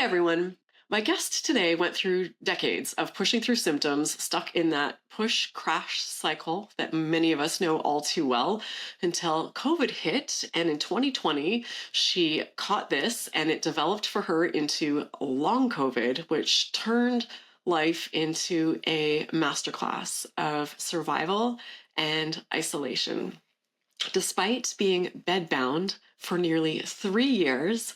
Hi, everyone. My guest today went through decades of pushing through symptoms, stuck in that push crash cycle that many of us know all too well until COVID hit. And in 2020, she caught this and it developed for her into long COVID, which turned life into a masterclass of survival and isolation. Despite being bedbound for nearly 3 years,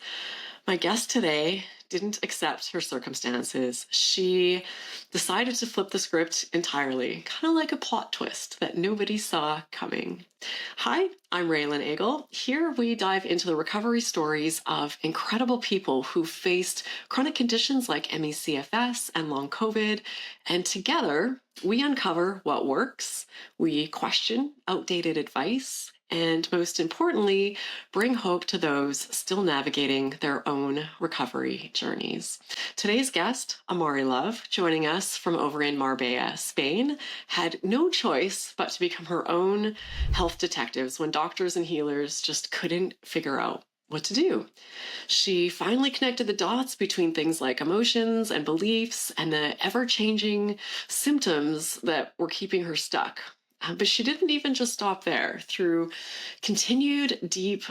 my guest today didn't accept her circumstances. She decided to flip the script entirely, kind of like a plot twist that nobody saw coming. Hi, I'm Raelan Agle. Here we dive into the recovery stories of incredible people who faced chronic conditions like ME/CFS and Long COVID, and together we uncover what works, we question outdated advice, and most importantly, bring hope to those still navigating their own recovery journeys. Today's guest, Amari Love, joining us from over in Marbella, Spain, had no choice but to become her own health detectives when doctors and healers just couldn't figure out what to do. She finally connected the dots between things like emotions and beliefs and the ever-changing symptoms that were keeping her stuck. But she didn't even just stop there. Through continued deep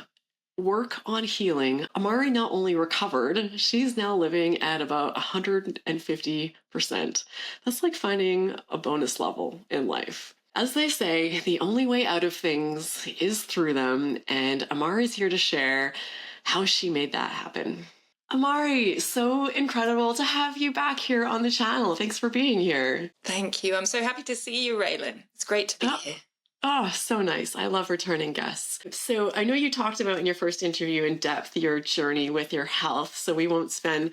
work on healing, Amari not only recovered, she's now living at about 150%. That's like finding a bonus level in life. As they say, the only way out of things is through them, and Amari's here to share how she made that happen. Amari, so incredible to have you back here on the channel. Thanks for being here. Thank you. I'm so happy to see you, Raelan. It's great to be here. Oh, so nice. I love returning guests. So I know you talked about in your first interview in depth your journey with your health, so we won't spend,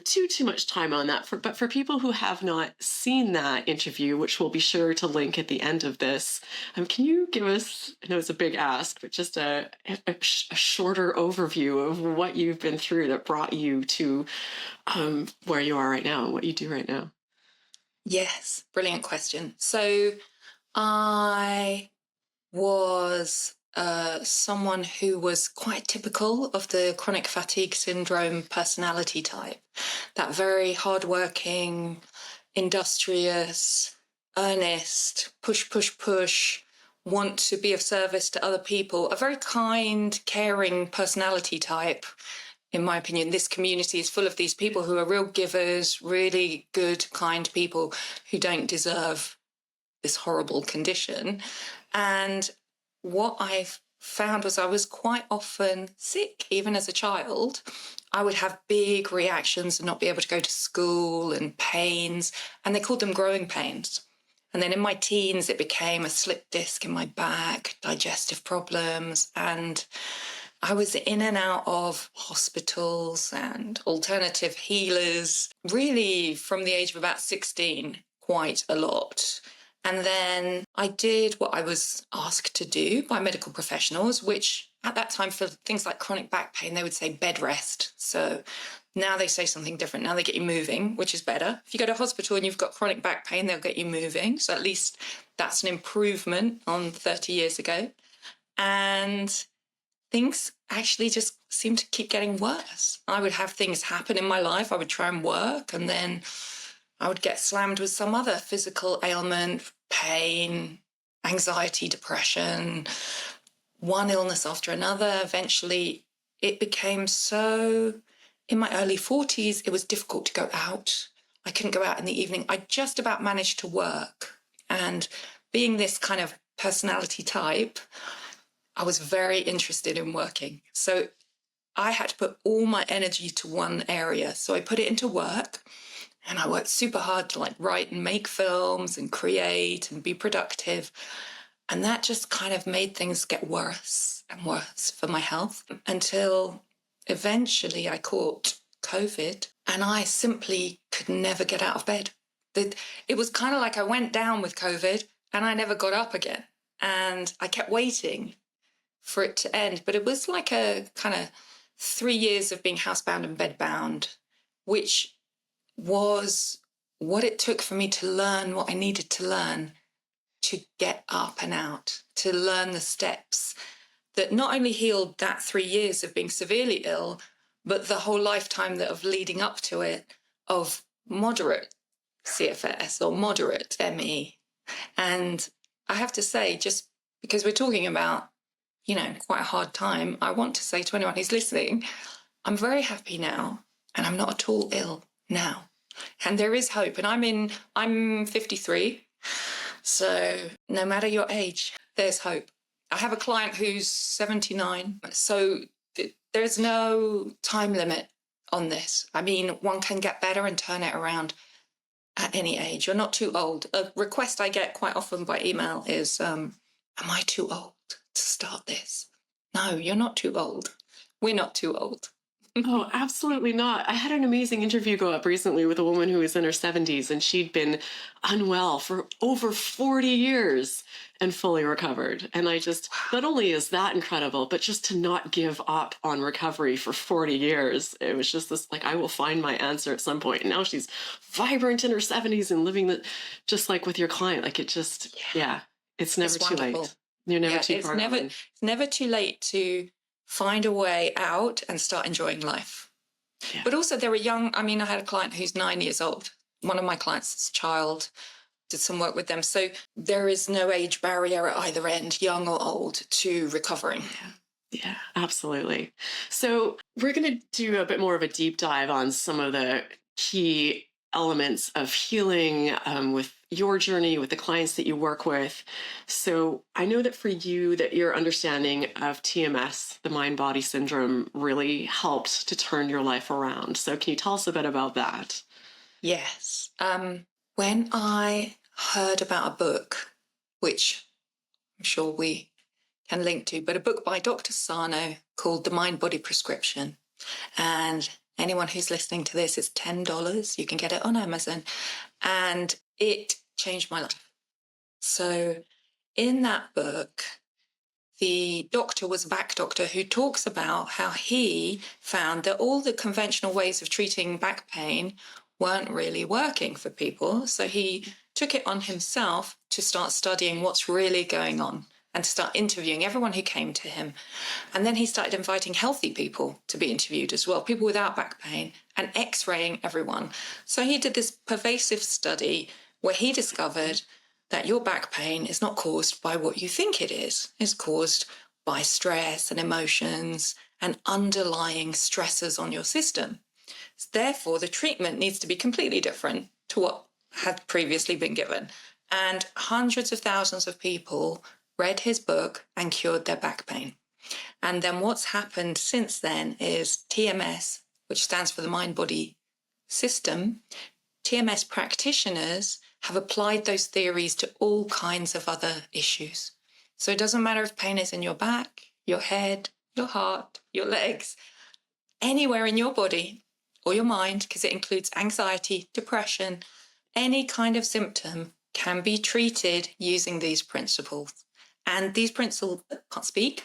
too much time on that. But for people who have not seen that interview, which we'll be sure to link at the end of this, can you give us, I know it's a big ask, but just a shorter overview of what you've been through that brought you to where you are right now and what you do right now? Yes, brilliant question. So I was someone who was quite typical of the chronic fatigue syndrome personality type, that very hardworking, industrious, earnest, push, want to be of service to other people, a very kind, caring personality type. In my opinion, this community is full of these people who are real givers, really good, kind people who don't deserve this horrible condition. And what I found was I was quite often sick, even as a child. I would have big reactions and not be able to go to school and pains, and they called them growing pains. And then in my teens, it became a slip disc in my back, digestive problems, and I was in and out of hospitals and alternative healers, really from the age of about 16, quite a lot. And then I did what I was asked to do by medical professionals, which at that time for things like chronic back pain, they would say bed rest. So now they say something different. Now they get you moving, which is better. If you go to hospital and you've got chronic back pain, they'll get you moving. So at least that's an improvement on 30 years ago. And things actually just seemed to keep getting worse. I would have things happen in my life. I would try and work, and then I would get slammed with some other physical ailment, pain, anxiety, depression, one illness after another. Eventually, it became so, in my early 40s, it was difficult to go out. I couldn't go out in the evening. I just about managed to work. And being this kind of personality type, I was very interested in working. So I had to put all my energy to one area. So I put it into work. And I worked super hard to write and make films and create and be productive. And that just kind of made things get worse and worse for my health until eventually I caught COVID and I simply could never get out of bed. It was kind of like I went down with COVID and I never got up again. And I kept waiting for it to end. But it was like a kind of 3 years of being housebound and bedbound, which was what it took for me to learn what I needed to learn to get up and out, to learn the steps that not only healed that 3 years of being severely ill, but the whole lifetime of leading up to it of moderate CFS or moderate ME. And I have to say, just because we're talking about, quite a hard time, I want to say to anyone who's listening, I'm very happy now, and I'm not at all ill now. And there is hope. And I'm 53. So no matter your age, there's hope. I have a client who's 79. So there's no time limit on this. I mean, one can get better and turn it around at any age. You're not too old. A request I get quite often by email is, am I too old to start this? No, you're not too old. We're not too old. Oh, absolutely not. I had an amazing interview go up recently with a woman who was in her 70s, and she'd been unwell for over 40 years and fully recovered. And I just, not only is that incredible, but just to not give up on recovery for 40 years. It was just this, like, I will find my answer at some point. And now she's vibrant in her 70s and living just like with your client. Like, it just, it's never too late. You're never too far gone. It's never too late to find a way out and start enjoying life. Yeah. But also there are I had a client who's 9 years old. One of my clients' child, did some work with them. So there is no age barrier at either end, young or old, to recovering. Yeah, absolutely. So we're going to do a bit more of a deep dive on some of the key elements of healing with your journey, with the clients that you work with. So I know that for you, that your understanding of TMS, the mind-body syndrome, really helped to turn your life around. So can you tell us a bit about that? Yes. When I heard about a book, which I'm sure we can link to, but a book by Dr. Sarno called The Mind-Body Prescription. And anyone who's listening to this, it's $10. You can get it on Amazon. And it changed my life. So in that book, the doctor was a back doctor who talks about how he found that all the conventional ways of treating back pain weren't really working for people. So he took it on himself to start studying what's really going on and to start interviewing everyone who came to him. And then he started inviting healthy people to be interviewed as well, people without back pain, and x-raying everyone. So he did this pervasive study where he discovered that your back pain is not caused by what you think it is. It's caused by stress and emotions and underlying stressors on your system. Therefore, the treatment needs to be completely different to what had previously been given. And hundreds of thousands of people read his book and cured their back pain. And then what's happened since then is TMS, which stands for the mind-body system, TMS practitioners have applied those theories to all kinds of other issues. So it doesn't matter if pain is in your back, your head, your heart, your legs, anywhere in your body or your mind, because it includes anxiety, depression, any kind of symptom can be treated using these principles. And these principles, I can't speak,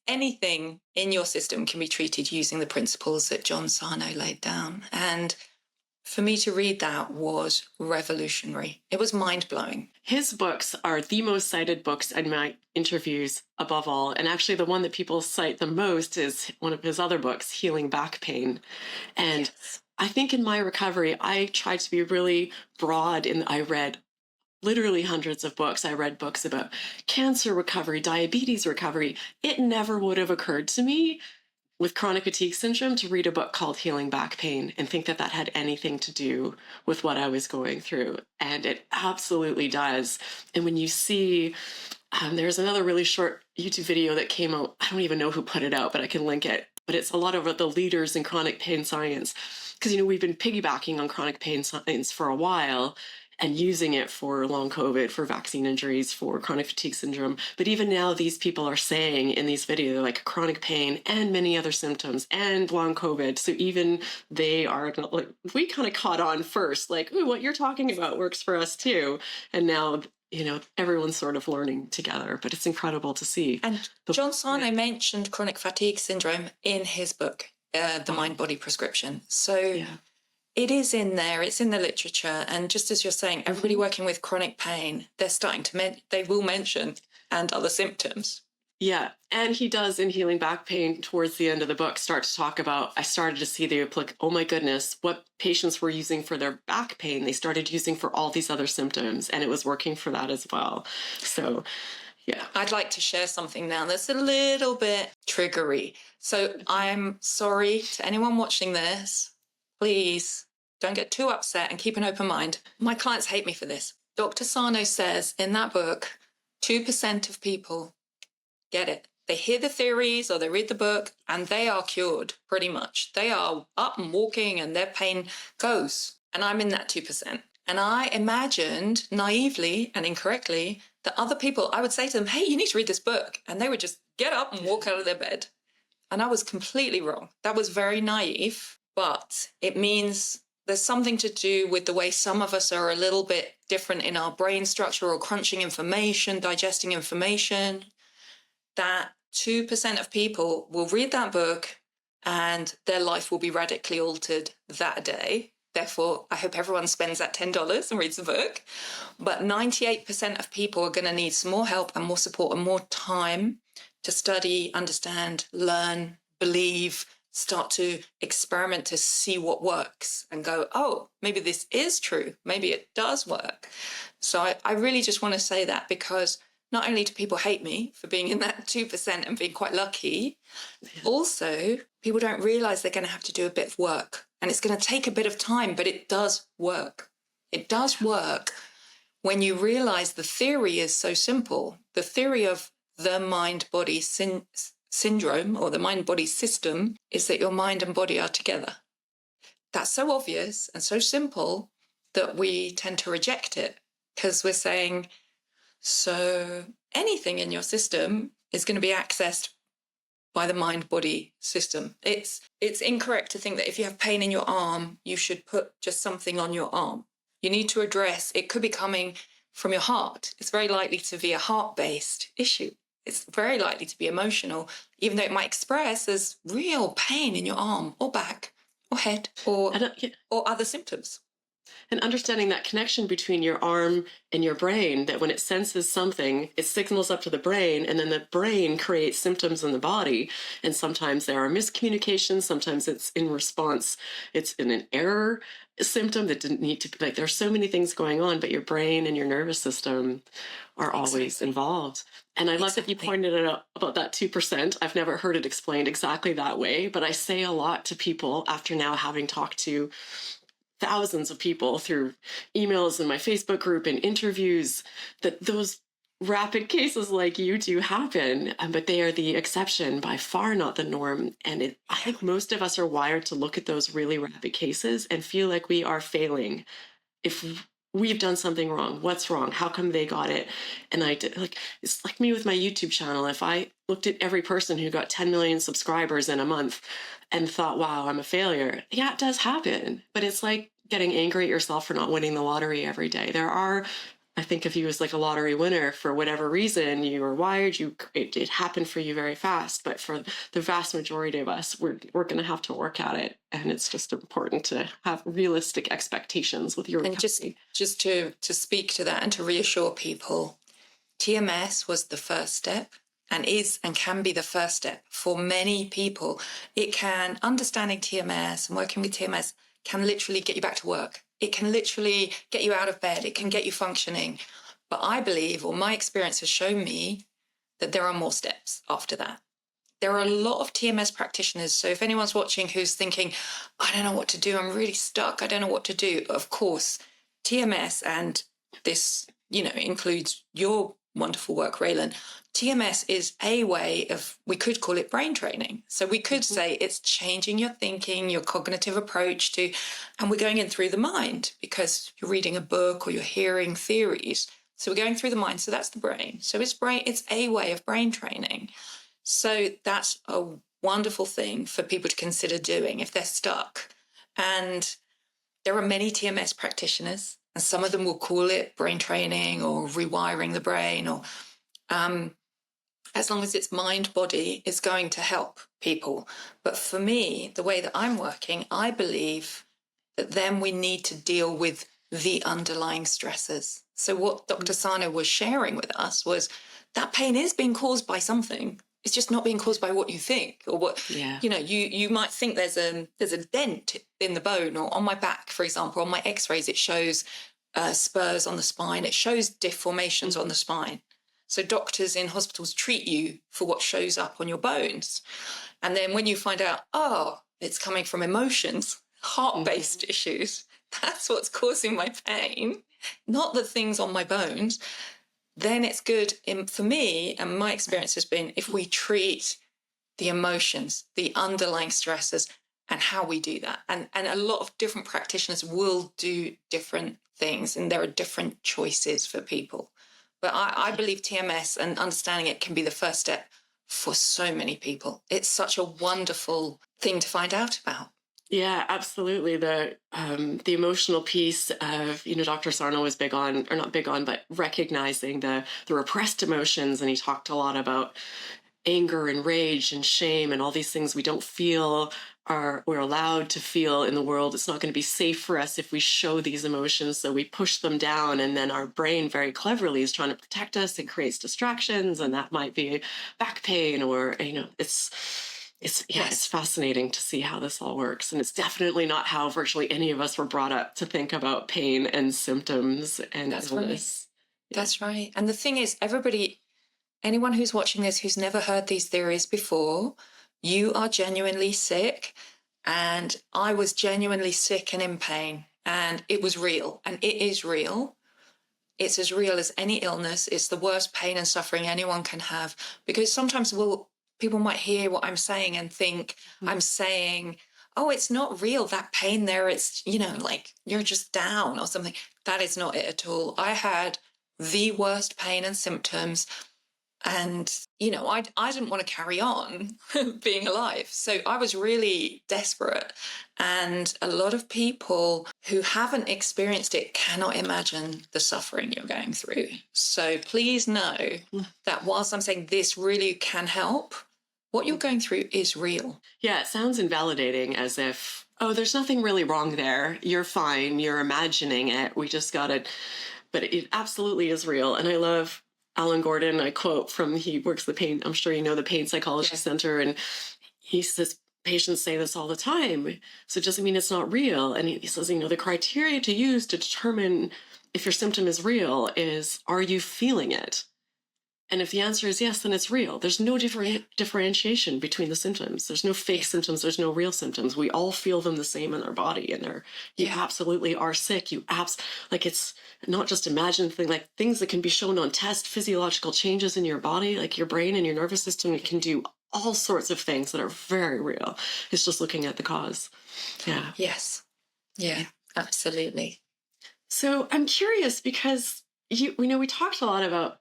anything in your system can be treated using the principles that John Sarno laid down. And for me to read that was revolutionary. It was mind-blowing. His books are the most cited books in my interviews above all. And actually the one that people cite the most is one of his other books, Healing Back Pain. And yes. I think in my recovery, I tried to be really broad I read literally hundreds of books. I read books about cancer recovery, diabetes recovery. It never would have occurred to me with chronic fatigue syndrome to read a book called Healing Back Pain and think that that had anything to do with what I was going through. And it absolutely does. And when you see, there's another really short YouTube video that came out. I don't even know who put it out, but I can link it. But it's a lot of the leaders in chronic pain science. Because, we've been piggybacking on chronic pain science for a while and using it for long COVID, for vaccine injuries, for chronic fatigue syndrome. But even now, these people are saying in these videos, like chronic pain and many other symptoms and long COVID. So even they are like, we kind of caught on first, like, ooh, what you're talking about works for us too. And now, everyone's sort of learning together, but it's incredible to see. And John Sarno mentioned chronic fatigue syndrome in his book, The Mind-Body Prescription. So it is in there, it's in the literature. And just as you're saying, everybody working with chronic pain, they're starting to, they will mention and other symptoms. Yeah. And he does in Healing Back Pain towards the end of the book start to talk about, I started to see oh my goodness, what patients were using for their back pain, they started using for all these other symptoms, and it was working for that as well. So, yeah. I'd like to share something now that's a little bit triggery. So I'm sorry to anyone watching this. Please don't get too upset and keep an open mind. My clients hate me for this. Dr. Sarno says in that book, 2% of people get it. They hear the theories or they read the book and they are cured pretty much. They are up and walking and their pain goes. And I'm in that 2%. And I imagined naively and incorrectly that other people, I would say to them, hey, you need to read this book. And they would just get up and walk out of their bed. And I was completely wrong. That was very naive, but it means there's something to do with the way some of us are a little bit different in our brain structure or crunching information, digesting information. That 2% of people will read that book and their life will be radically altered that day. Therefore, I hope everyone spends that $10 and reads the book. But 98% of people are going to need some more help and more support and more time to study, understand, learn, believe, start to experiment to see what works and go, oh, maybe this is true. Maybe it does work. So I really just want to say that, because not only do people hate me for being in that 2% and being quite lucky, also people don't realize they're going to have to do a bit of work, and it's going to take a bit of time, but it does work. It does work when you realize the theory is so simple. The theory of the mind-body syndrome, or the mind-body system, is that your mind and body are together. That's so obvious and so simple that we tend to reject it, because we're saying, so anything in your system is going to be accessed by the mind-body system. It's incorrect to think that if you have pain in your arm, you should put just something on your arm. You need to address, it could be coming from your heart. It's very likely to be a heart-based issue. It's very likely to be emotional, even though it might express as real pain in your arm or back or head or other symptoms. And understanding that connection between your arm and your brain, that when it senses something, it signals up to the brain, and then the brain creates symptoms in the body. And sometimes there are miscommunications, sometimes it's in response, it's in an error symptom that didn't need to be, like, there's so many things going on, but your brain and your nervous system are always involved. And I love that you pointed it out about that 2%. I've never heard it explained exactly that way, but I say a lot to people after now having talked to thousands of people through emails in my Facebook group and interviews, that those rapid cases like you do happen, but they are the exception, by far not the norm. And I think most of us are wired to look at those really rapid cases and feel like we are failing if we've done something wrong. What's wrong? How come they got it? And it's like me with my YouTube channel. If I looked at every person who got 10 million subscribers in a month and thought, wow, I'm a failure. Yeah, it does happen. But it's like getting angry at yourself for not winning the lottery every day. I think of you as like a lottery winner. For whatever reason, you were wired, it happened for you very fast. But for the vast majority of us, we're going to have to work at it. And it's just important to have realistic expectations with your recovery. And just to speak to that and to reassure people, TMS was the first step, and is and can be the first step for many people. Understanding TMS and working with TMS can literally get you back to work. It can literally get you out of bed. It can get you functioning. But I believe, or my experience has shown me, that there are more steps after that. There are a lot of TMS practitioners. So if anyone's watching who's thinking, I don't know what to do, I'm really stuck, I don't know what to do. Of course, TMS, and this, includes your wonderful work, Raelan. TMS is a way of, we could call it brain training. So we could say it's changing your thinking, your cognitive approach to, and we're going in through the mind, because you're reading a book or you're hearing theories. So we're going through the mind. So that's the brain. So it's a way of brain training. So that's a wonderful thing for people to consider doing if they're stuck. And there are many TMS practitioners, and some of them will call it brain training or rewiring the brain, or as long as it's mind-body, is going to help people. But for me, the way that I'm working, I believe that then we need to deal with the underlying stressors. So what Dr. Sarno was sharing with us was that pain is being caused by something. It's just not being caused by what you think, or what, Yeah. you might think there's a dent in the bone, or on my back, for example, on my x-rays, it shows spurs on the spine. It shows deformations on the spine. So doctors in hospitals treat you for what shows up on your bones. And then when you find out, it's coming from emotions, heart-based issues, that's what's causing my pain, not the things on my bones, then it's good for me, and my experience has been, if we treat the emotions, the underlying stresses, and how we do that. And a lot of different practitioners will do different things, and there are different choices for people. But I believe TMS and understanding it can be the first step for so many people. It's such a wonderful thing to find out about. Yeah, absolutely. The emotional piece of, Dr. Sarno was big on, or not big on, but recognizing the repressed emotions. And he talked a lot about anger and rage and shame and all these things we don't feel we're allowed to feel in the world. It's not going to be safe for us if we show these emotions. So we push them down, and then our brain very cleverly is trying to protect us and creates distractions. And that might be back pain, or, it's fascinating to see how this all works. And it's definitely not how virtually any of us were brought up to think about pain and symptoms and illness. Right. Yeah. That's right. And the thing is, anyone who's watching this who's never heard these theories before, you are genuinely sick. And I was genuinely sick and in pain. And it was real. And it is real. It's as real as any illness. It's the worst pain and suffering anyone can have. Because sometimes people might hear what I'm saying and think I'm saying, oh, it's not real, that pain there. It's, like you're just down or something. That is not it at all. I had the worst pain and symptoms. And, I didn't want to carry on being alive. So I was really desperate. And a lot of people who haven't experienced it cannot imagine the suffering you're going through. So please know that whilst I'm saying this really can help, what you're going through is real. Yeah, it sounds invalidating, as if, there's nothing really wrong there. You're fine. You're imagining it. We just got it. But it absolutely is real. And I love Alan Gordon. I quote from, he works the pain, I'm sure you know, the Pain Psychology Center. And he says, patients say this all the time. So it doesn't mean it's not real. And he says, the criteria to use to determine if your symptom is real is, are you feeling it? And if the answer is yes, then it's real. There's no differentiation between the symptoms. There's no fake symptoms. There's no real symptoms. We all feel them the same in our body. And you absolutely are sick. It's not just imagined thing, like things that can be shown on test, physiological changes in your body, like your brain and your nervous system. It can do all sorts of things that are very real. It's just looking at the cause. Yeah. Yes. Yeah, absolutely. So I'm curious, because we talked a lot about,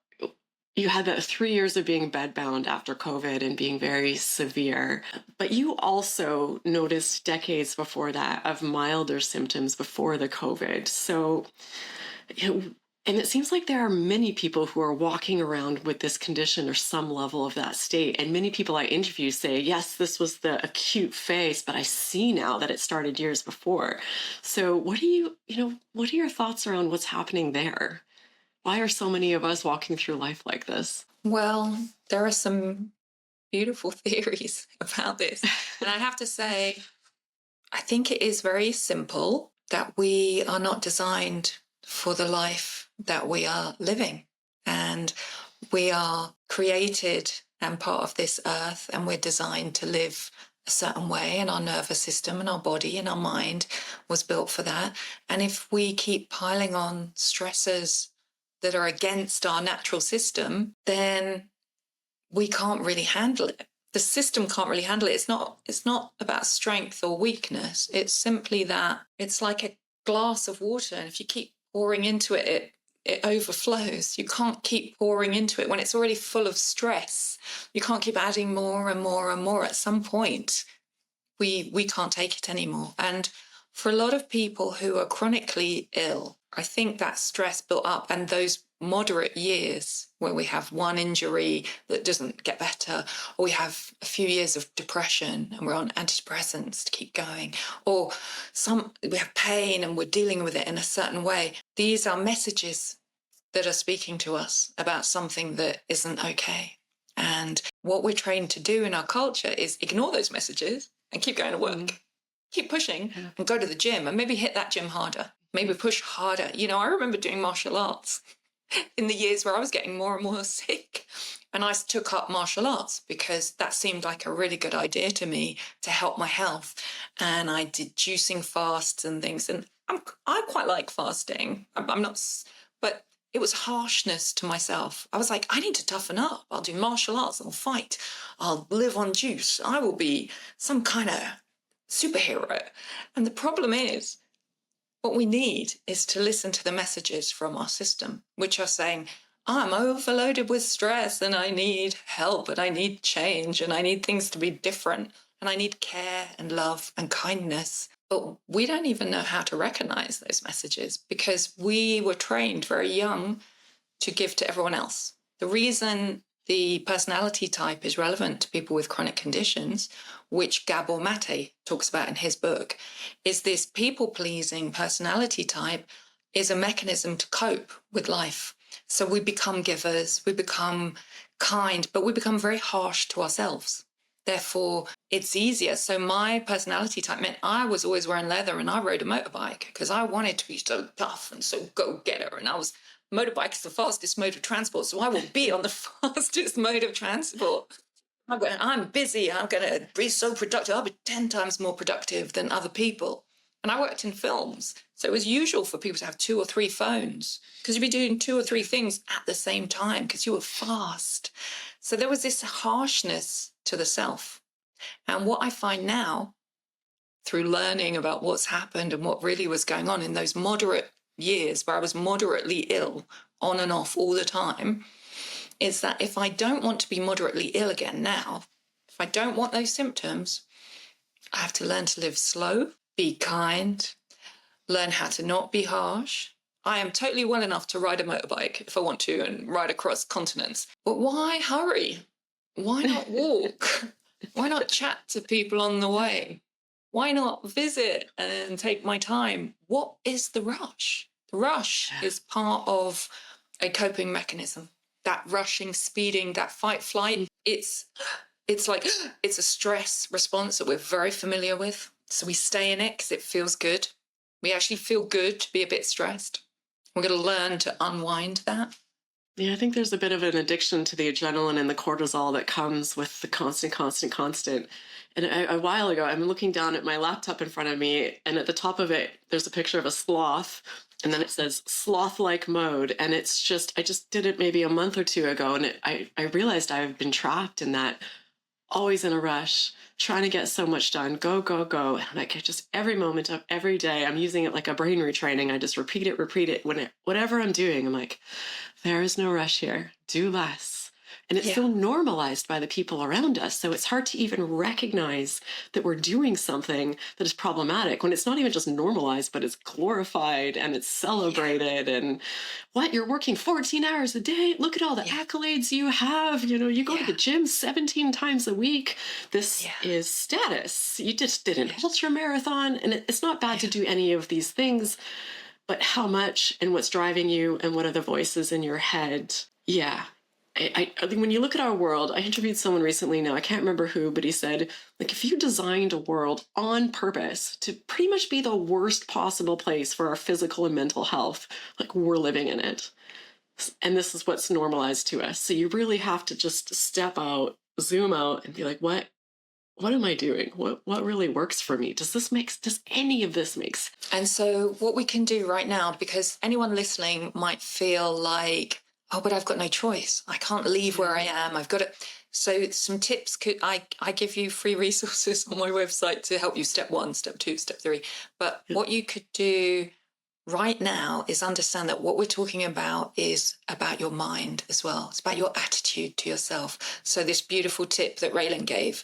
you had that 3 years of being bedbound after COVID and being very severe, but you also noticed decades before that of milder symptoms before the COVID. So, and it seems like there are many people who are walking around with this condition or some level of that state. And many people I interview say, yes, this was the acute phase, but I see now that it started years before. So what are your thoughts around what's happening there? Why are so many of us walking through life like this? Well, there are some beautiful theories about this. And I have to say, I think it is very simple that we are not designed for the life that we are living. And we are created and part of this earth, and we're designed to live a certain way, and our nervous system and our body and our mind was built for that. And if we keep piling on stressors that are against our natural system, then we can't really handle it. The system can't really handle it. It's not about strength or weakness. It's simply that it's like a glass of water, and if you keep pouring into it, it overflows. You can't keep pouring into it when it's already full of stress. You can't keep adding more and more and more. At some point, we can't take it anymore. And for a lot of people who are chronically ill, I think that stress built up, and those moderate years where we have one injury that doesn't get better, or we have a few years of depression and we're on antidepressants to keep going, or we have pain and we're dealing with it in a certain way. These are messages that are speaking to us about something that isn't okay. And what we're trained to do in our culture is ignore those messages and keep going to work, keep pushing and go to the gym and maybe hit that gym harder, maybe push harder. You know, I remember doing martial arts in the years where I was getting more and more sick. And I took up martial arts because that seemed like a really good idea to me to help my health. And I did juicing fasts and things. And I quite like fasting. I'm not, but it was harshness to myself. I was like, I need to toughen up. I'll do martial arts. I'll fight. I'll live on juice. I will be some kind of superhero. And the problem is, what we need is to listen to the messages from our system, which are saying, I'm overloaded with stress and I need help and I need change and I need things to be different and I need care and love and kindness. But we don't even know how to recognize those messages because we were trained very young to give to everyone else. The reason the personality type is relevant to people with chronic conditions, which Gabor Mate talks about in his book, is this people-pleasing personality type is a mechanism to cope with life. So we become givers, we become kind, but we become very harsh to ourselves. Therefore, it's easier. So my personality type meant I was always wearing leather and I rode a motorbike because I wanted to be so tough and so go-getter. And motorbike is the fastest mode of transport, so I will be on the fastest mode of transport. I'm busy. I'm going to be so productive. I'll be 10 times more productive than other people. And I worked in films, so it was usual for people to have 2 or 3 phones because you'd be doing 2 or 3 things at the same time because you were fast. So there was this harshness to the self. And what I find now, through learning about what's happened and what really was going on in those moderate years where I was moderately ill on and off all the time, is that if I don't want to be moderately ill again now, if I don't want those symptoms, I have to learn to live slow, be kind, learn how to not be harsh. I am totally well enough to ride a motorbike if I want to and ride across continents. But why hurry? Why not walk? Why not chat to people on the way? Why not visit and take my time? What is the rush? The rush is part of a coping mechanism. That rushing, speeding, that fight, flight, it's like, it's a stress response that we're very familiar with. So we stay in it because it feels good. We actually feel good to be a bit stressed. We're going to learn to unwind that. Yeah, I think there's a bit of an addiction to the adrenaline and the cortisol that comes with the constant. And a while ago, I'm looking down at my laptop in front of me, and at the top of it, there's a picture of a sloth, and then it says sloth-like mode. And it's just, I just did it maybe a month or 2 ago, and I realized I've been trapped in that, always in a rush, trying to get so much done, go. And like just every moment of every day, I'm using it like a brain retraining. I just repeat it whatever I'm doing. I'm like, there is no rush here. Do less. And it's so normalized by the people around us. So it's hard to even recognize that we're doing something that is problematic when it's not even just normalized, but it's glorified and it's celebrated. And what, you're working 14 hours a day? Look at all the accolades you have. You know, you go to the gym 17 times a week. This is status. You just did an ultra marathon. And it's not bad to do any of these things, but how much and what's driving you and what are the voices in your head? Yeah. I think when you look at our world, I interviewed someone recently now, I can't remember who, but he said, like, if you designed a world on purpose to pretty much be the worst possible place for our physical and mental health, like, we're living in it. And this is what's normalized to us. So you really have to just step out, zoom out and be like, what am I doing? What really works for me? Does any of this make sense? And so what we can do right now, because anyone listening might feel like, oh, but I've got no choice. I can't leave where I am. I've got to. So some tips, I give you free resources on my website to help you step 1, step 2, step 3. But what you could do right now is understand that what we're talking about is about your mind as well. It's about your attitude to yourself. So this beautiful tip that Raelan gave,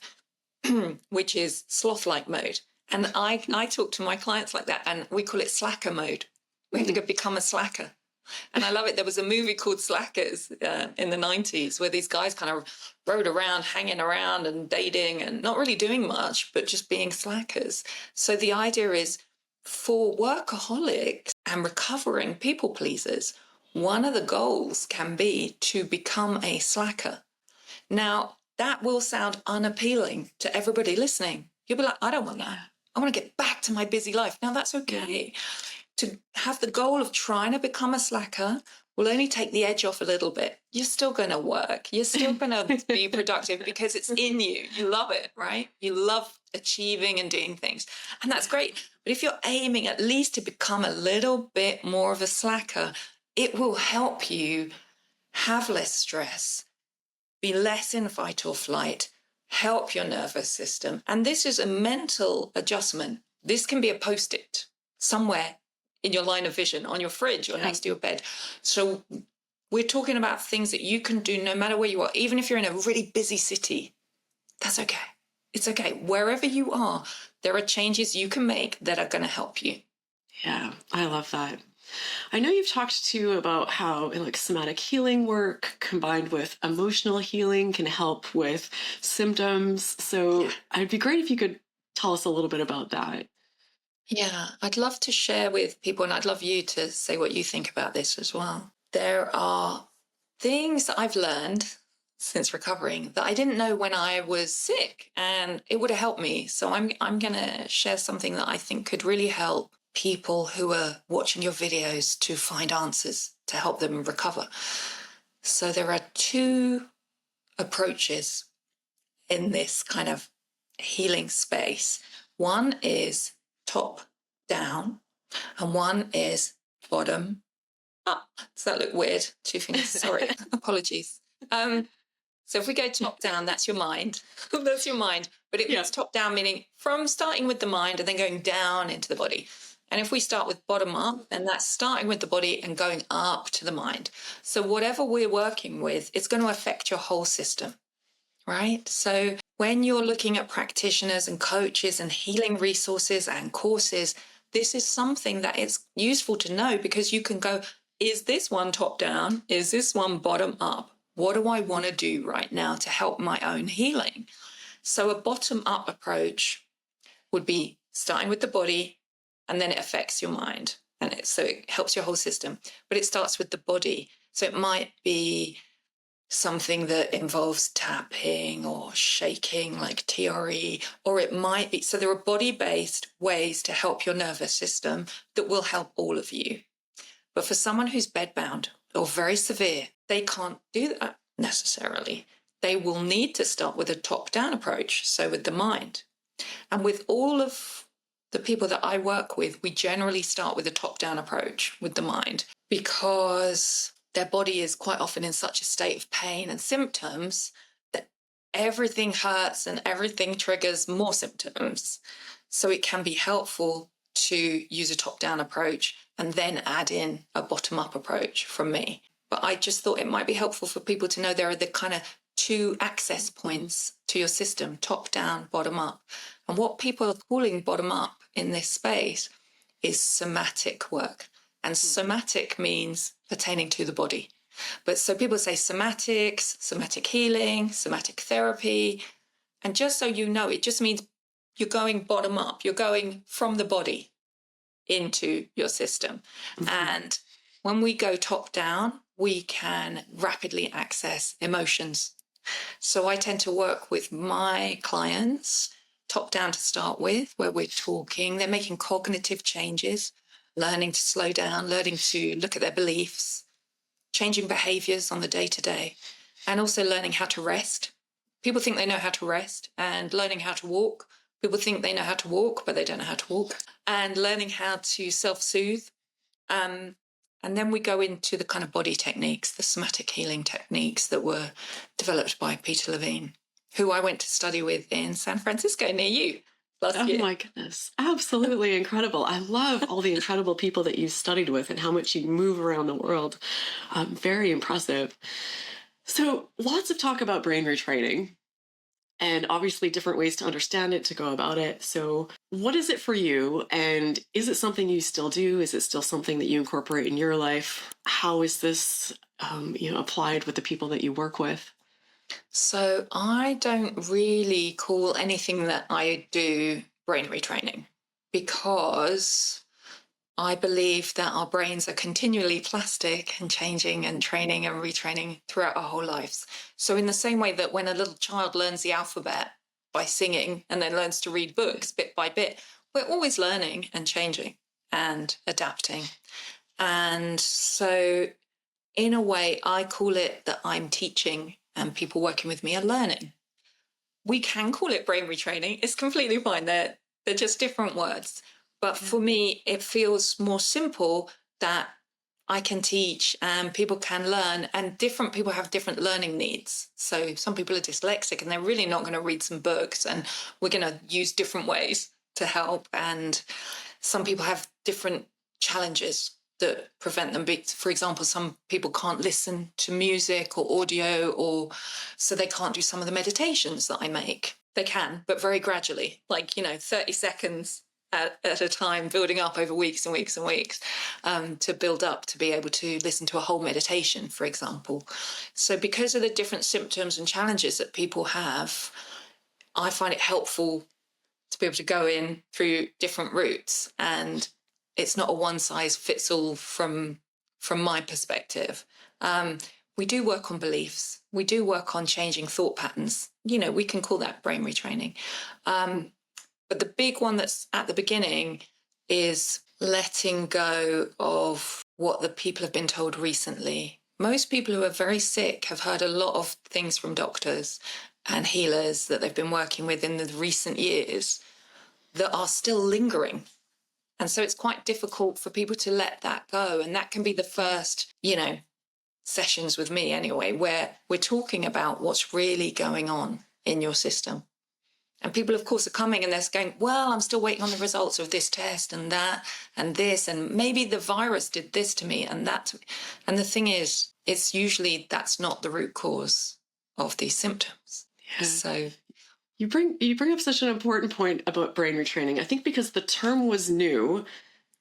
which is sloth-like mode. And I talk to my clients like that, and we call it slacker mode. We have to become a slacker. And I love it. There was a movie called Slackers in the 90s where these guys kind of rode around, hanging around and dating and not really doing much, but just being slackers. So the idea is for workaholics and recovering people pleasers, one of the goals can be to become a slacker. Now, that will sound unappealing to everybody listening. You'll be like, I don't want that. I want to get back to my busy life. Now, that's okay. To have the goal of trying to become a slacker will only take the edge off a little bit. You're still going to work. You're still going to be productive because it's in you. You love it, right? You love achieving and doing things. And that's great. But if you're aiming at least to become a little bit more of a slacker, it will help you have less stress, be less in fight or flight, help your nervous system. And this is a mental adjustment. This can be a post-it somewhere in your line of vision, on your fridge or next to your bed. So we're talking about things that you can do no matter where you are, even if you're in a really busy city. That's okay. It's okay. Wherever you are, there are changes you can make that are going to help you. Yeah, I love that. I know you've talked too about how like somatic healing work combined with emotional healing can help with symptoms. So it'd be great if you could tell us a little bit about that. Yeah, I'd love to share with people, and I'd love you to say what you think about this as well. There are things that I've learned since recovering that I didn't know when I was sick, and it would have helped me. So I'm going to share something that I think could really help people who are watching your videos to find answers to help them recover. So there are two approaches in this kind of healing space. One is top down and one is bottom up. Does that look weird? Two fingers, sorry, apologies. So if we go top down, that's your mind. That's your mind. But it's top down, meaning from starting with the mind and then going down into the body. And if we start with bottom up, then that's starting with the body and going up to the mind. So whatever we're working with, it's going to affect your whole system, right? So when you're looking at practitioners and coaches and healing resources and courses, this is something that it's useful to know, because you can go, is this one top down? Is this one bottom up? What do I want to do right now to help my own healing? So a bottom up approach would be starting with the body, and then it affects your mind. And so it helps your whole system, but it starts with the body. So it might be something that involves tapping or shaking like TRE, or it might be, so there are body-based ways to help your nervous system that will help all of you. But for someone who's bedbound or very severe, they can't do that necessarily. They will need to start with a top-down approach, so with the mind. And with all of the people that I work with, we generally start with a top-down approach with the mind, because their body is quite often in such a state of pain and symptoms that everything hurts and everything triggers more symptoms. So it can be helpful to use a top-down approach and then add in a bottom-up approach from me. But I just thought it might be helpful for people to know there are the kind of two access points to your system, top down, bottom up. And what people are calling bottom up in this space is somatic work. And somatic means pertaining to the body. But so people say somatics, somatic healing, somatic therapy. And just so you know, it just means you're going bottom up. You're going from the body into your system. And when we go top down, we can rapidly access emotions. So I tend to work with my clients top down to start with, where we're talking, they're making cognitive changes, learning to slow down, learning to look at their beliefs, changing behaviors on the day-to-day, and also learning how to rest. People think they know how to rest, and learning how to walk. People think they know how to walk, but they don't know how to walk. And learning how to self-soothe. And then we go into the kind of body techniques, the somatic healing techniques that were developed by Peter Levine, who I went to study with in San Francisco near you last year. Oh my goodness. Absolutely incredible. I love all the incredible people that you've studied with and how much you move around the world. Very impressive. So lots of talk about brain retraining, and obviously different ways to understand it, to go about it. So what is it for you? And is it something you still do? Is it still something that you incorporate in your life? How is this applied with the people that you work with? So I don't really call anything that I do brain retraining, because I believe that our brains are continually plastic and changing and training and retraining throughout our whole lives. So in the same way that when a little child learns the alphabet by singing and then learns to read books bit by bit, we're always learning and changing and adapting. And so in a way, I call it that I'm teaching and people working with me are learning. We can call it brain retraining. It's completely fine. They're just different words. But for me, it feels more simple that I can teach and people can learn, and different people have different learning needs. So some people are dyslexic and they're really not going to read some books, and we're going to use different ways to help. And some people have different challenges that prevent them. For example, some people can't listen to music or audio, or so they can't do some of the meditations that I make. They can, but very gradually, like, 30 seconds at a time, building up over weeks and weeks and weeks, to build up to be able to listen to a whole meditation, for example. So because of the different symptoms and challenges that people have, I find it helpful to be able to go in through different routes, and it's not a one size fits all from my perspective. We do work on beliefs. We do work on changing thought patterns. We can call that brain retraining. But the big one that's at the beginning is letting go of what the people have been told recently. Most people who are very sick have heard a lot of things from doctors and healers that they've been working with in the recent years that are still lingering. And so it's quite difficult for people to let that go. And that can be the first, sessions with me anyway, where we're talking about what's really going on in your system. And people, of course, are coming and they're going, well, I'm still waiting on the results of this test and that and this, and maybe the virus did this to me and that. And the thing is, it's usually that's not the root cause of these symptoms. Yeah. So you bring up such an important point about brain retraining. I think because the term was new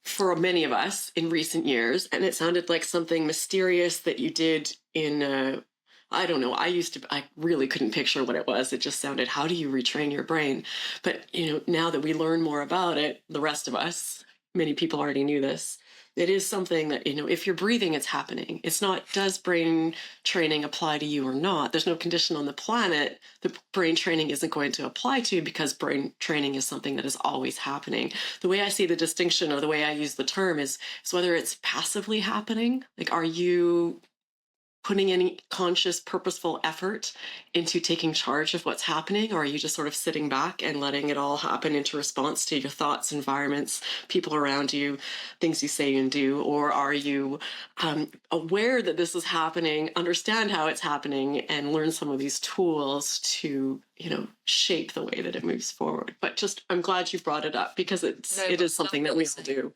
for many of us in recent years, and it sounded like something mysterious that you did in I don't know. I really couldn't picture what it was. It just sounded, how do you retrain your brain? But, now that we learn more about it, the rest of us, many people already knew this. It is something that, if you're breathing, it's happening. It's not, does brain training apply to you or not? There's no condition on the planet that brain training isn't going to apply to, because brain training is something that is always happening. The way I see the distinction, or the way I use the term, is whether it's passively happening. Like, are you putting any conscious, purposeful effort into taking charge of what's happening? Or are you just sort of sitting back and letting it all happen into response to your thoughts, environments, people around you, things you say and do? Or are you aware that this is happening, understand how it's happening, and learn some of these tools to, shape the way that it moves forward? But I'm glad you brought it up, because it is something that we all do.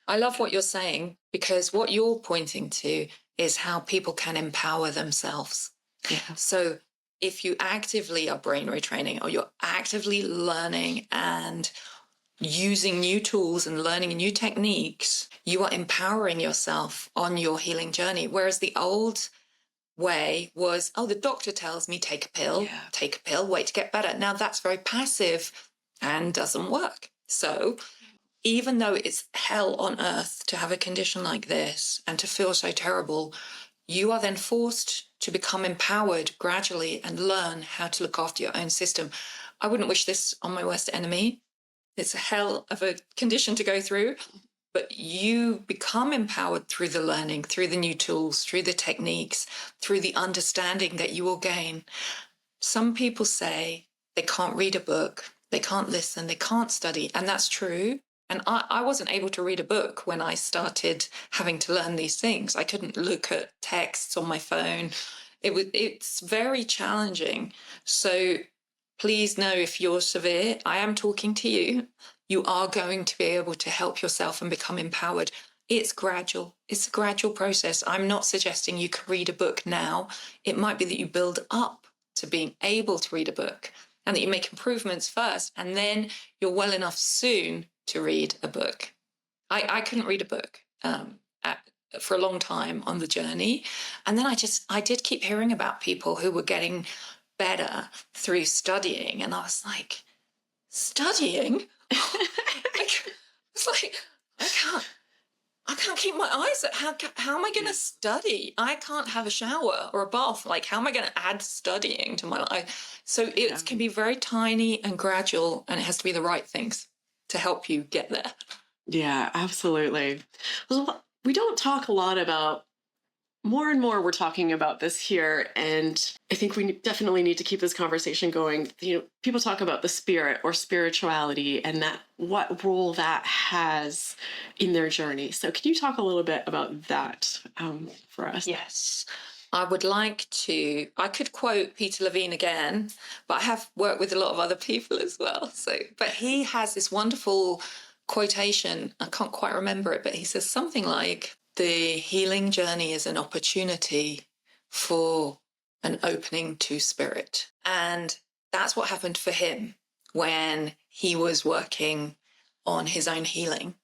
I love what you're saying, because what you're pointing to is how people can empower themselves. Yeah. So if you actively are brain retraining, or you're actively learning and using new tools and learning new techniques, you are empowering yourself on your healing journey. Whereas the old way was, the doctor tells me take a pill, wait to get better. Now that's very passive and doesn't work. So even though it's hell on earth to have a condition like this and to feel so terrible, you are then forced to become empowered gradually and learn how to look after your own system. I wouldn't wish this on my worst enemy. It's a hell of a condition to go through, but you become empowered through the learning, through the new tools, through the techniques, through the understanding that you will gain. Some people say they can't read a book, they can't listen, they can't study, and that's true. And I wasn't able to read a book when I started having to learn these things. I couldn't look at texts on my phone. It's very challenging. So please know, if you're severe, I am talking to you. You are going to be able to help yourself and become empowered. It's gradual. It's a gradual process. I'm not suggesting you can read a book now. It might be that you build up to being able to read a book, and that you make improvements first, and then you're well enough soon to read a book. I couldn't read a book for a long time on the journey. And then I did keep hearing about people who were getting better through studying. And I was like, studying? It's like, I can't. how am I going to study? I can't have a shower or a bath. Like, how am I going to add studying to my life? So it can be very tiny and gradual, and it has to be the right things to help you get there. Yeah, absolutely. Well, we don't talk a lot about, more and more we're talking about this here, and I think we definitely need to keep this conversation going. People talk about the spirit or spirituality and that what role that has in their journey. So can you talk a little bit about that for us? Yes. I could quote Peter Levine again, but I have worked with a lot of other people as well. But he has this wonderful quotation. I can't quite remember it, but he says something like, the healing journey is an opportunity for an opening to spirit. And that's what happened for him when he was working on his own healing.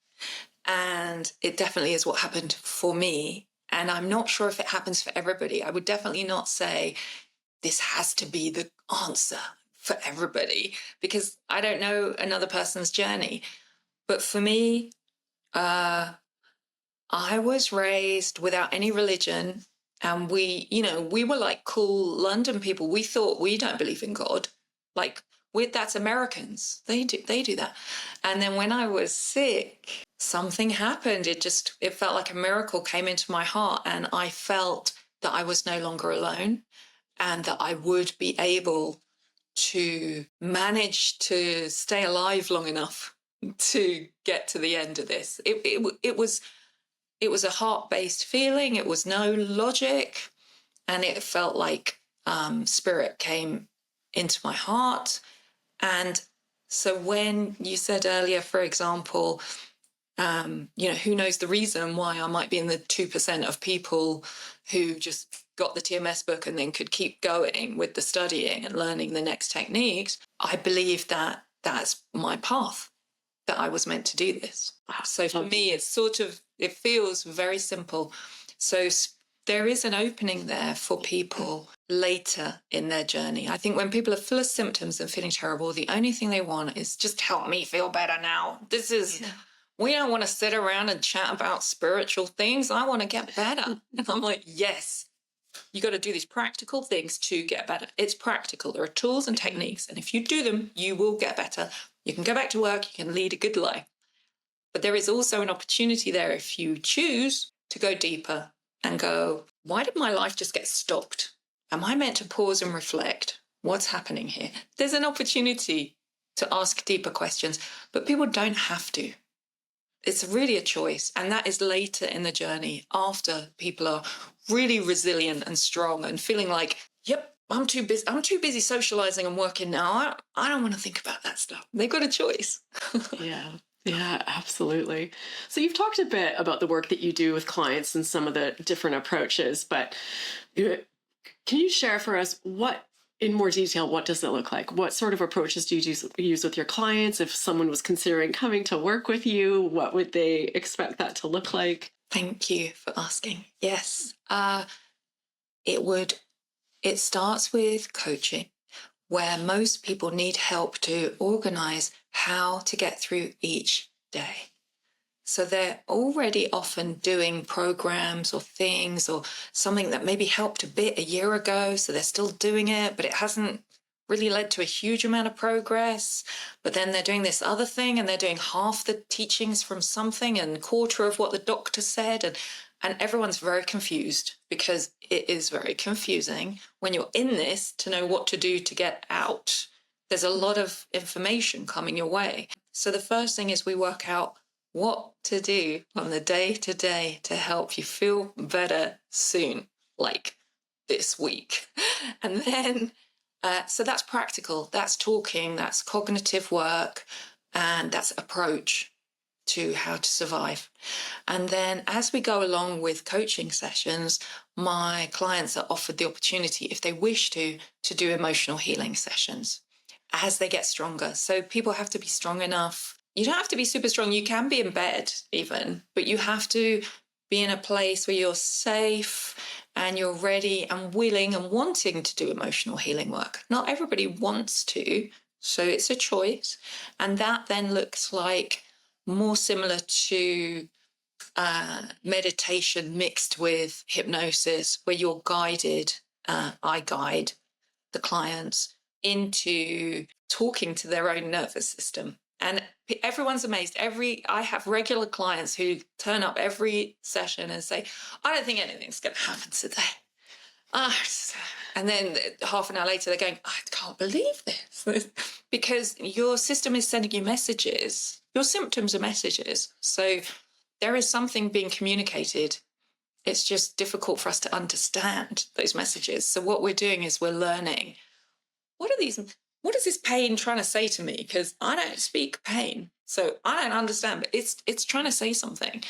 And it definitely is what happened for me. And I'm not sure if it happens for everybody. I would definitely not say this has to be the answer for everybody, because I don't know another person's journey. But for me, I was raised without any religion, and we were like cool London people. We thought, we don't believe in God. Like, that's Americans. They do that. And then when I was sick, something happened. It felt like a miracle came into my heart, and I felt that I was no longer alone, and that I would be able to manage to stay alive long enough to get to the end of this. It was a heart-based feeling. It was no logic. And it felt like spirit came into my heart. And so when you said earlier, for example, who knows the reason why I might be in the 2% of people who just got the TMS book and then could keep going with the studying and learning the next techniques, I believe that that's my path, that I was meant to do this. So for me, it feels very simple. So there is an opening there for people later in their journey. I think when people are full of symptoms and feeling terrible, the only thing they want is just help me feel better now. We don't want to sit around and chat about spiritual things. I want to get better. And I'm like, yes, you got to do these practical things to get better. It's practical. There are tools and techniques. And if you do them, you will get better. You can go back to work. You can lead a good life. But there is also an opportunity there if you choose to go deeper and go, why did my life just get stopped? Am I meant to pause and reflect? What's happening here? There's an opportunity to ask deeper questions, but people don't have to. It's really a choice. And that is later in the journey, after people are really resilient and strong and feeling like, yep, I'm too busy socializing and working now. I don't want to think about that stuff. They've got a choice. Yeah, absolutely. So you've talked a bit about the work that you do with clients and some of the different approaches, but can you share for us in more detail, what does it look like? What sort of approaches do you use with your clients? If someone was considering coming to work with you, what would they expect that to look like? Thank you for asking. Yes. It starts with coaching, where most people need help to organize how to get through each day. So they're already often doing programs or things or something that maybe helped a bit a year ago, so they're still doing it, but it hasn't really led to a huge amount of progress. But then they're doing this other thing and they're doing half the teachings from something and a quarter of what the doctor said. And everyone's very confused, because it is very confusing when you're in this to know what to do to get out. There's a lot of information coming your way. So the first thing is we work out what to do on the day-to-day to help you feel better soon, like this week. And then, so that's practical, that's talking, that's cognitive work, and that's approach to how to survive. And then as we go along with coaching sessions, my clients are offered the opportunity, if they wish to do emotional healing sessions as they get stronger. So people have to be strong enough. You don't have to be super strong. You can be in bed even, but you have to be in a place where you're safe and you're ready and willing and wanting to do emotional healing work. Not everybody wants to, so it's a choice. And that then looks like more similar to meditation mixed with hypnosis, where you're guided. I guide the clients into talking to their own nervous system. And everyone's amazed. I have regular clients who turn up every session and say, I don't think anything's going to happen today. And then half an hour later, they're going, I can't believe this. Because your system is sending you messages. Your symptoms are messages. So there is something being communicated. It's just difficult for us to understand those messages. So what we're doing is we're learning, what is this pain trying to say to me? Because I don't speak pain, so I don't understand, but it's trying to say something.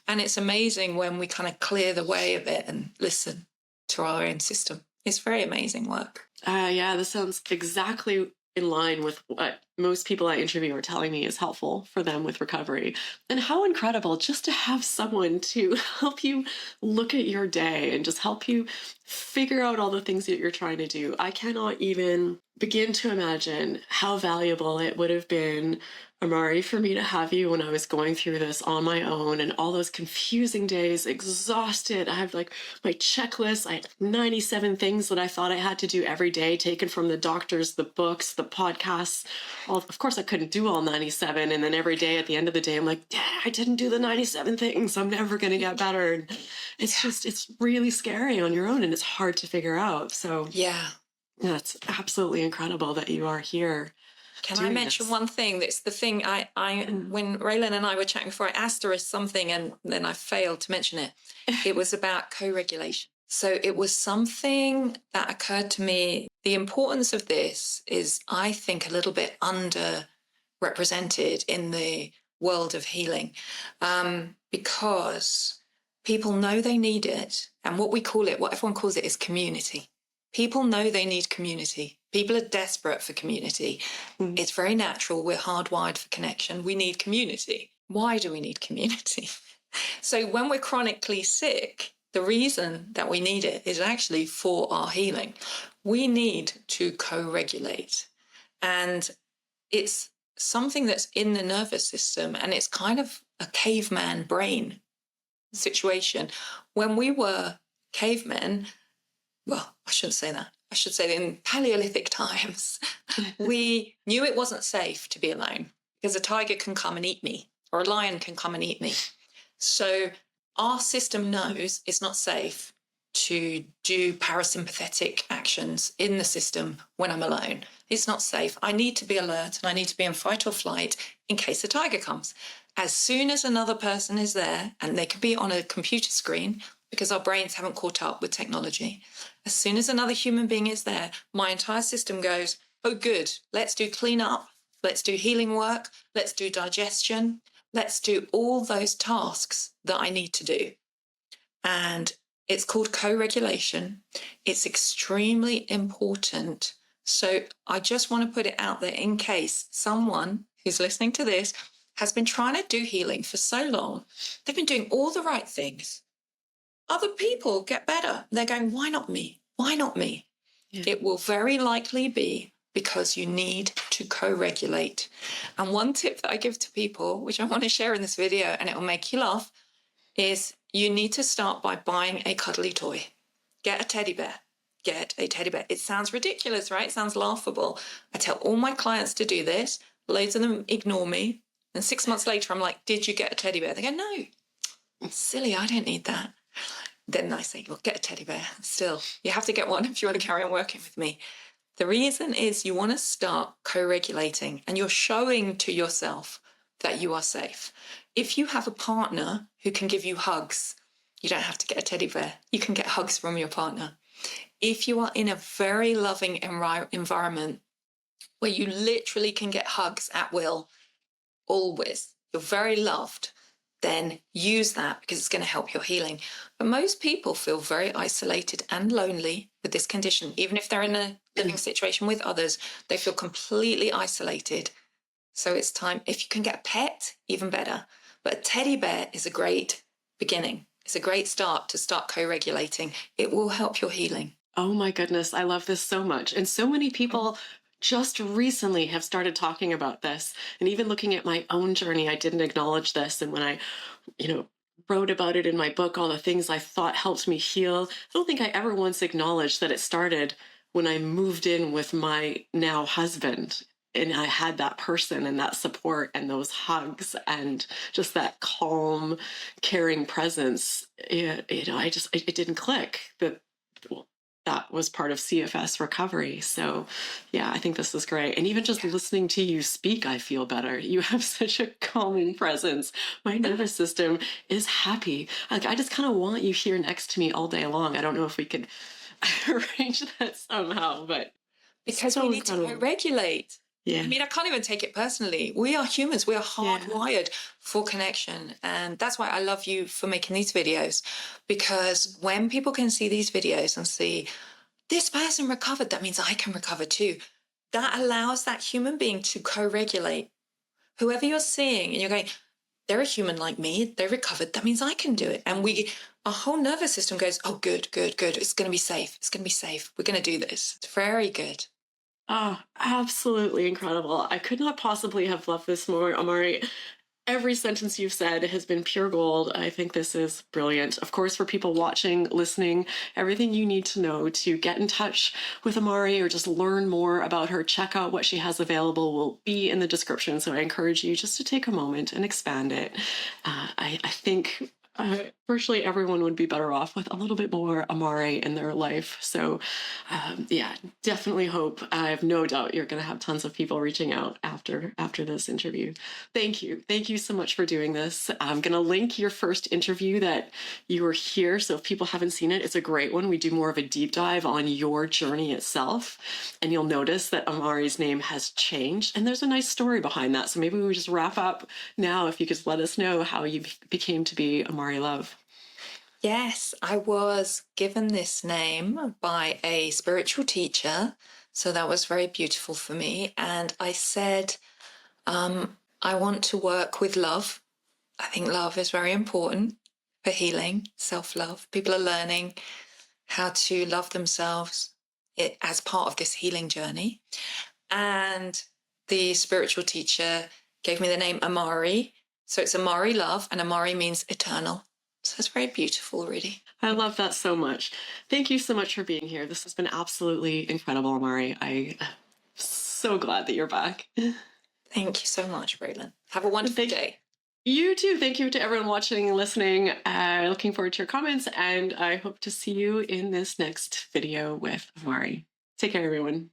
And it's amazing when we kind of clear the way of it and listen to our own system. It's very amazing work. Yeah, this sounds exactly in line with what most people I interview are telling me is helpful for them with recovery. And how incredible just to have someone to help you look at your day and just help you figure out all the things that you're trying to do. I cannot even begin to imagine how valuable it would have been, Amari, for me to have you when I was going through this on my own and all those confusing days, exhausted. I have like my checklist. I had 97 things that I thought I had to do every day, taken from the doctors, the books, the podcasts. Of course, I couldn't do all 97. And then every day at the end of the day, I'm like, I didn't do the 97 things. I'm never going to get better. And it's really scary on your own and it's hard to figure out. So yeah, it's absolutely incredible that you are here. Can I mention one thing? That's the thing when Raelan and I were chatting before, I asked her something and then I failed to mention it. It was about co-regulation. So it was something that occurred to me. The importance of this is, I think, a little bit underrepresented in the world of healing, because people know they need it. And what everyone calls it is community. People know they need community. People are desperate for community. Mm. It's very natural. We're hardwired for connection. We need community. Why do we need community? So when we're chronically sick, the reason that we need it is actually for our healing. We need to co-regulate. And it's something that's in the nervous system, and it's kind of a caveman brain situation. When we were cavemen, well, I shouldn't say that. I should say that in Paleolithic times, we knew it wasn't safe to be alone because a tiger can come and eat me or a lion can come and eat me. So our system knows it's not safe to do parasympathetic actions in the system when I'm alone. It's not safe. I need to be alert and I need to be in fight or flight in case a tiger comes. As soon as another person is there, and they could be on a computer screen because our brains haven't caught up with technology, as soon as another human being is there, my entire system goes, oh, good, let's do cleanup, let's do healing work, let's do digestion, let's do all those tasks that I need to do. And it's called co-regulation. It's extremely important. So I just want to put it out there in case someone who's listening to this has been trying to do healing for so long. They've been doing all the right things. Other people get better. They're going, why not me? Why not me? Yeah. It will very likely be because you need to co-regulate. And one tip that I give to people, which I want to share in this video, and it will make you laugh, is you need to start by buying a cuddly toy. Get a teddy bear. Get a teddy bear. It sounds ridiculous, right? It sounds laughable. I tell all my clients to do this. Loads of them ignore me. And 6 months later, I'm like, did you get a teddy bear? They go, no. Silly, I don't need that. Then I say, well, get a teddy bear. Still, you have to get one if you want to carry on working with me. The reason is you want to start co-regulating and you're showing to yourself that you are safe. If you have a partner who can give you hugs, you don't have to get a teddy bear. You can get hugs from your partner. If you are in a very loving environment where you literally can get hugs at will, always, you're very loved, then use that because it's going to help your healing. But most people feel very isolated and lonely with this condition. Even if they're in a living situation with others, they feel completely isolated. So it's time, if you can get a pet, even better. But a teddy bear is a great beginning. It's a great start to start co-regulating. It will help your healing. Oh my goodness, I love this so much. And so many people just recently have started talking about this. And even looking at my own journey, I didn't acknowledge this. And when I, wrote about it in my book, all the things I thought helped me heal. I don't think I ever once acknowledged that it started when I moved in with my now husband. And I had that person and that support and those hugs and just that calm, caring presence. It didn't click that, well, that was part of CFS recovery. So, yeah, I think this is great. And even just listening to you speak, I feel better. You have such a calming presence. My nervous system is happy. Like, I just kind of want you here next to me all day long. I don't know if we could arrange that somehow, but because so we need to incredible. regulate. Yeah. I mean, I can't even take it personally. We are humans. We are Yeah. hardwired for connection. And that's why I love you for making these videos. Because when people can see these videos and see this person recovered, that means I can recover too. That allows that human being to co-regulate. Whoever you're seeing, and you're going, they're a human like me, they recovered, that means I can do it. And our whole nervous system goes, oh, good, good, good. It's going to be safe. It's going to be safe. We're going to do this. It's very good. Oh, absolutely incredible. I could not possibly have loved this more, Amari. Every sentence you've said has been pure gold. I think this is brilliant. Of course, for people watching, listening, everything you need to know to get in touch with Amari or just learn more about her, check out what she has available will be in the description. So I encourage you just to take a moment and expand it. I think virtually everyone would be better off with a little bit more Amari in their life. So, yeah, definitely hope. I have no doubt you're going to have tons of people reaching out after this interview. Thank you so much for doing this. I'm going to link your first interview that you were here. So if people haven't seen it, it's a great one. We do more of a deep dive on your journey itself, and you'll notice that Amari's name has changed, and there's a nice story behind that. So maybe we just wrap up now. If you could let us know how you became to be Amari Love. Yes, I was given this name by a spiritual teacher. So that was very beautiful for me. And I said, I want to work with love. I think love is very important for healing, self-love. People are learning how to love themselves as part of this healing journey. And the spiritual teacher gave me the name Amari. So it's Amari Love, and Amari means eternal. So it's very beautiful, really. I love that so much. Thank you so much for being here. This has been absolutely incredible, Amari. I'm so glad that you're back. Thank you so much, Raelan. Have a wonderful day. You too. Thank you to everyone watching and listening. Looking forward to your comments, and I hope to see you in this next video with Amari. Take care, everyone.